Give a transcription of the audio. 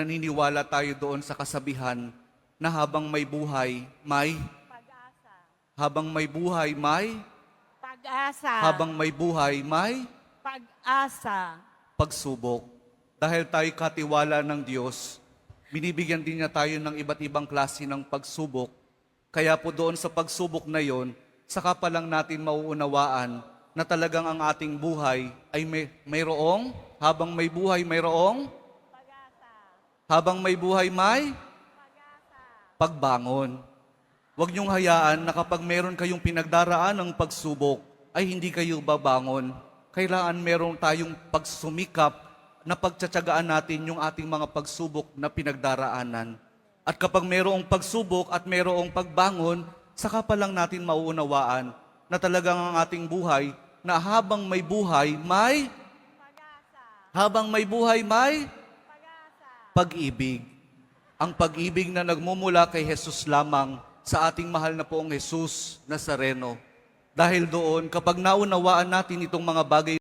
naniniwala tayo doon sa kasabihan na habang may buhay, may Pag-asa. habang may buhay, may Pag-asa. habang may buhay, may Pag-asa. pagsubok. Dahil tayo katiwala ng Diyos, binibigyan din niya tayo ng iba't ibang klase ng pagsubok. Kaya po doon sa pagsubok na yon, saka pa lang natin mauunawaan na talagang ang ating buhay ay mayroong, habang may buhay mayroong, Pag-asa. habang may buhay may Pag-asa. pagbangon. Huwag niyong hayaan na kapag meron kayong pinagdaraan ng pagsubok, ay hindi kayo babangon. Kailangan meron tayong pagsumikap na pagtsatsagaan natin yung ating mga pagsubok na pinagdaraanan. At kapag merong pagsubok at merong pagbangon, saka pa lang natin mauunawaan na talagang ang ating buhay, na habang may buhay, may Pag-asa. habang may buhay, may Pag-asa. pag-ibig. Ang pag-ibig na nagmumula kay Jesus lamang sa ating mahal na poong Jesus Nazareno. Dahil doon, kapag naunawaan natin itong mga bagay